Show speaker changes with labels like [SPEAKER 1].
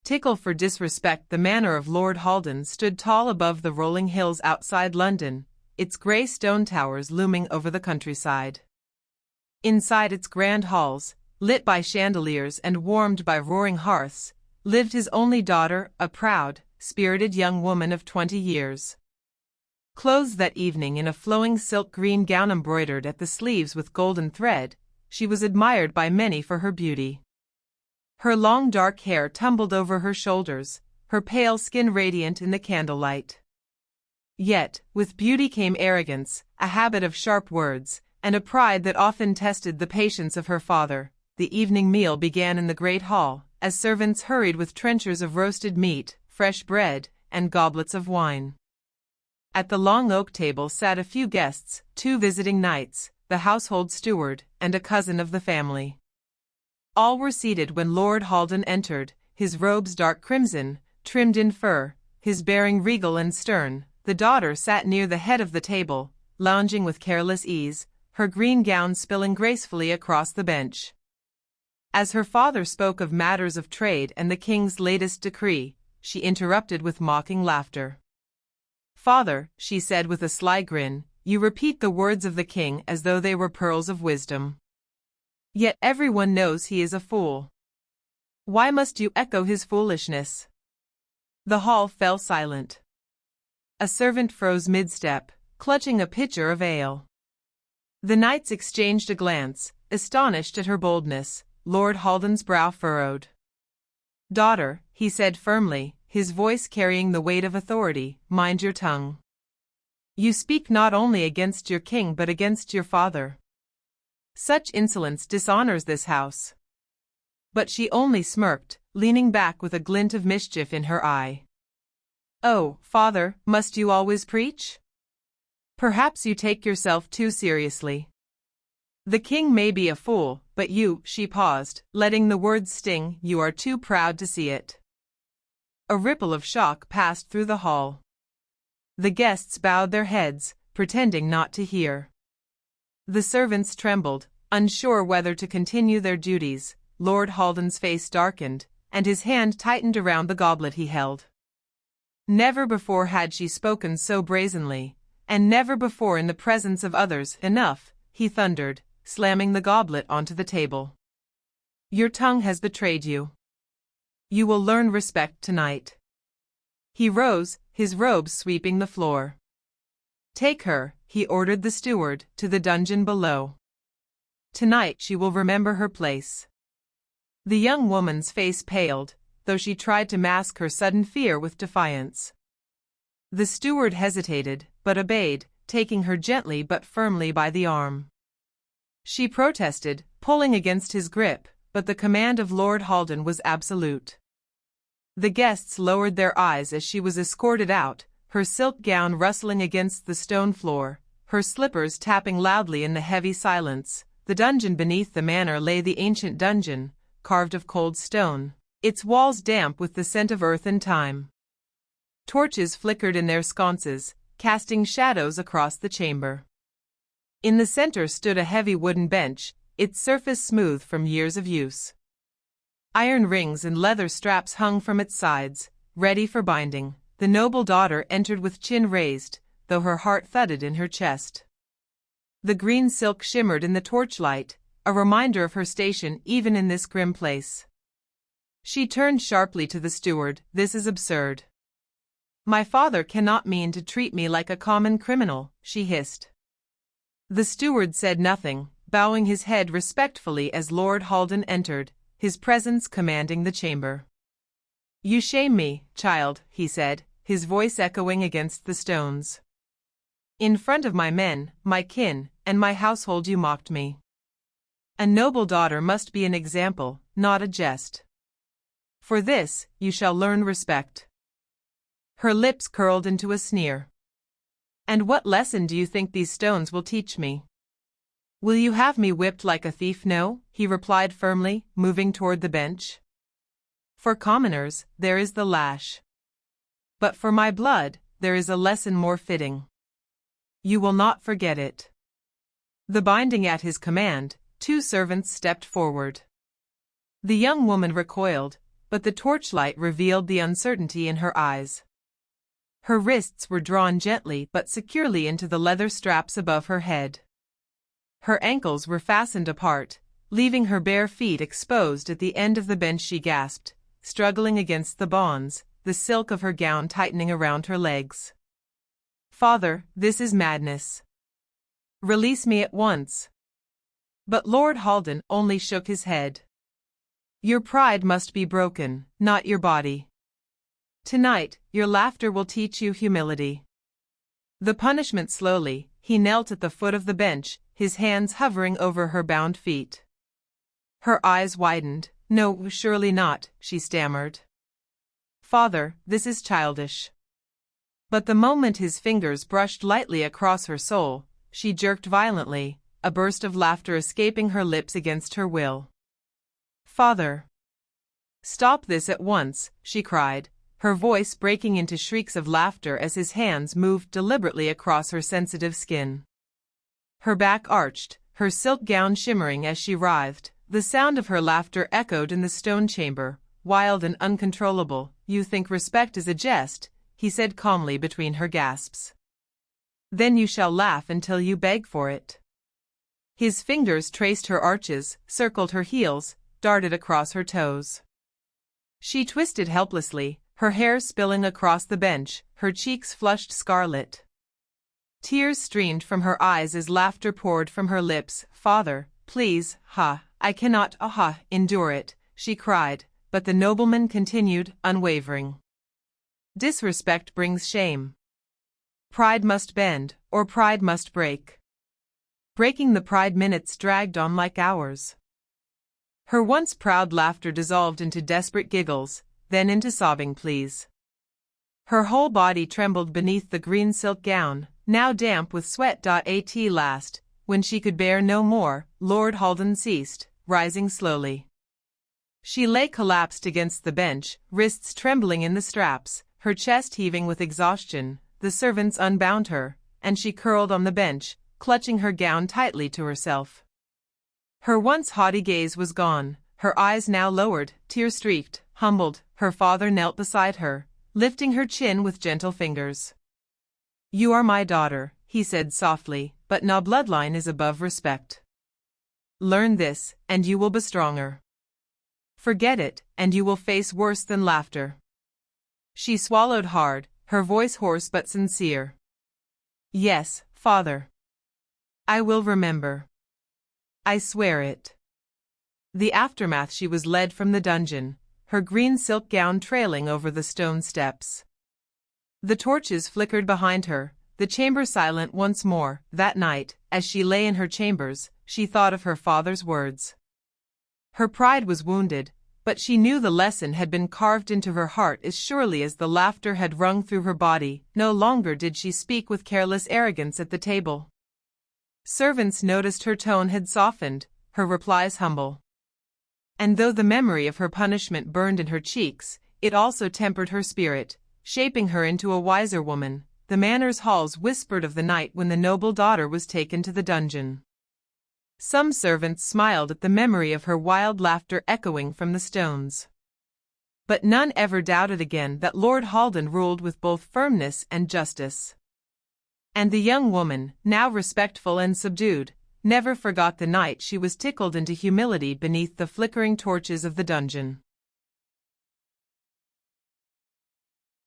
[SPEAKER 1] Tickle for disrespect. The manor of Lord Haldan stood tall above the rolling hills outside London, its grey stone towers looming over the countryside. Inside its grand halls, lit by chandeliers and warmed by roaring hearths, lived his only daughter, a proud, spirited young woman of 20 years. Clothed that evening in a flowing silk green gown embroidered at the sleeves with golden thread, she was admired by many for her beauty. Her long dark hair tumbled over her shoulders, her pale skin radiant in the candlelight. Yet, with beauty came arrogance, a habit of sharp words, and a pride that often tested the patience of her father. The evening meal began in the great hall, as servants hurried with trenchers of roasted meat, fresh bread, and goblets of wine. At the long oak table sat a few guests, 2 visiting knights, the household steward, and a cousin of the family. All were seated when Lord Haldan entered, his robes dark crimson, trimmed in fur, his bearing regal and stern. The daughter sat near the head of the table, lounging with careless ease, her green gown spilling gracefully across the bench. As her father spoke of matters of trade and the king's latest decree, she interrupted with mocking laughter. "Father," she said with a sly grin, "you repeat the words of the king as though they were pearls of wisdom. Yet everyone knows he is a fool. Why must you echo his foolishness?" The hall fell silent. A servant froze mid-step, clutching a pitcher of ale. The knights exchanged a glance, astonished at her boldness. Lord Haldan's brow furrowed. "Daughter," he said firmly, his voice carrying the weight of authority, "mind your tongue. You speak not only against your king but against your father. Such insolence dishonors this house." But she only smirked, leaning back with a glint of mischief in her eye. "Oh, father, must you always preach? Perhaps you take yourself too seriously. The king may be a fool, but you," she paused, letting the words sting, "you are too proud to see it." A ripple of shock passed through the hall. The guests bowed their heads, pretending not to hear. The servants trembled, unsure whether to continue their duties. Lord Haldan's face darkened, and his hand tightened around the goblet he held. Never before had she spoken so brazenly, and never before in the presence of others. "Enough," he thundered, slamming the goblet onto the table. "Your tongue has betrayed you. You will learn respect tonight." He rose, his robes sweeping the floor. "Take her," he ordered the steward, "to the dungeon below. Tonight she will remember her place." The young woman's face paled, though she tried to mask her sudden fear with defiance. The steward hesitated, but obeyed, taking her gently but firmly by the arm. She protested, pulling against his grip, but the command of Lord Haldan was absolute. The guests lowered their eyes as she was escorted out, her silk gown rustling against the stone floor, her slippers tapping loudly in the heavy silence. The dungeon beneath the manor lay the ancient dungeon, carved of cold stone, its walls damp with the scent of earth and time. Torches flickered in their sconces, casting shadows across the chamber. In the center stood a heavy wooden bench, its surface smooth from years of use. Iron rings and leather straps hung from its sides, ready for binding. The noble daughter entered with chin raised, though her heart thudded in her chest. The green silk shimmered in the torchlight, a reminder of her station even in this grim place. She turned sharply to the steward. "This is absurd. My father cannot mean to treat me like a common criminal," she hissed. The steward said nothing, bowing his head respectfully as Lord Haldan entered, his presence commanding the chamber. "You shame me, child," he said, his voice echoing against the stones. "In front of my men, my kin, and my household you mocked me. A noble daughter must be an example, not a jest. For this, you shall learn respect." Her lips curled into a sneer. "And what lesson do you think these stones will teach me? Will you have me whipped like a thief?" "No," he replied firmly, moving toward the bench. "For commoners, there is the lash. But for my blood, there is a lesson more fitting. You will not forget it." The binding at his command, 2 servants stepped forward. The young woman recoiled, but the torchlight revealed the uncertainty in her eyes. Her wrists were drawn gently but securely into the leather straps above her head. Her ankles were fastened apart, leaving her bare feet exposed at the end of the bench. She gasped, struggling against the bonds, the silk of her gown tightening around her legs. "Father, this is madness. Release me at once." But Lord Haldan only shook his head. "Your pride must be broken, not your body. Tonight, your laughter will teach you humility." The punishment. Slowly, he knelt at the foot of the bench, his hands hovering over her bound feet. Her eyes widened. "No, surely not," she stammered. "Father, this is childish." But the moment his fingers brushed lightly across her soul, she jerked violently, a burst of laughter escaping her lips against her will. "Father! Stop this at once," she cried, her voice breaking into shrieks of laughter as his hands moved deliberately across her sensitive skin. Her back arched, her silk gown shimmering as she writhed. The sound of her laughter echoed in the stone chamber, wild and uncontrollable. "You think respect is a jest," he said calmly between her gasps. "Then you shall laugh until you beg for it." His fingers traced her arches, circled her heels, darted across her toes. She twisted helplessly, her hair spilling across the bench, her cheeks flushed scarlet. Tears streamed from her eyes as laughter poured from her lips. "Father, please, I cannot, endure it," she cried, but the nobleman continued, unwavering. "Disrespect brings shame. Pride must bend, or pride must break." Breaking the pride. Minutes dragged on like hours. Her once proud laughter dissolved into desperate giggles, then into sobbing pleas. Her whole body trembled beneath the green silk gown, now damp with sweat. At last, when she could bear no more, Lord Haldan ceased, rising slowly. She lay collapsed against the bench, wrists trembling in the straps, her chest heaving with exhaustion. The servants unbound her, and she curled on the bench, clutching her gown tightly to herself. Her once haughty gaze was gone, her eyes now lowered, tear-streaked, humbled. Her father knelt beside her, lifting her chin with gentle fingers. "You are my daughter," he said softly, "but no bloodline is above respect. Learn this, and you will be stronger. Forget it, and you will face worse than laughter." She swallowed hard, her voice hoarse but sincere. "Yes, Father. I will remember. I swear it." The aftermath. She was led from the dungeon, her green silk gown trailing over the stone steps. The torches flickered behind her, the chamber silent once more. That night, as she lay in her chambers, she thought of her father's words. Her pride was wounded, but she knew the lesson had been carved into her heart as surely as the laughter had rung through her body. No longer did she speak with careless arrogance at the table. Servants noticed her tone had softened, her replies humble. And though the memory of her punishment burned in her cheeks, it also tempered her spirit, shaping her into a wiser woman. The manor's halls whispered of the night when the noble daughter was taken to the dungeon. Some servants smiled at the memory of her wild laughter echoing from the stones. But none ever doubted again that Lord Haldan ruled with both firmness and justice. And the young woman, now respectful and subdued, never forgot the night she was tickled into humility beneath the flickering torches of the dungeon.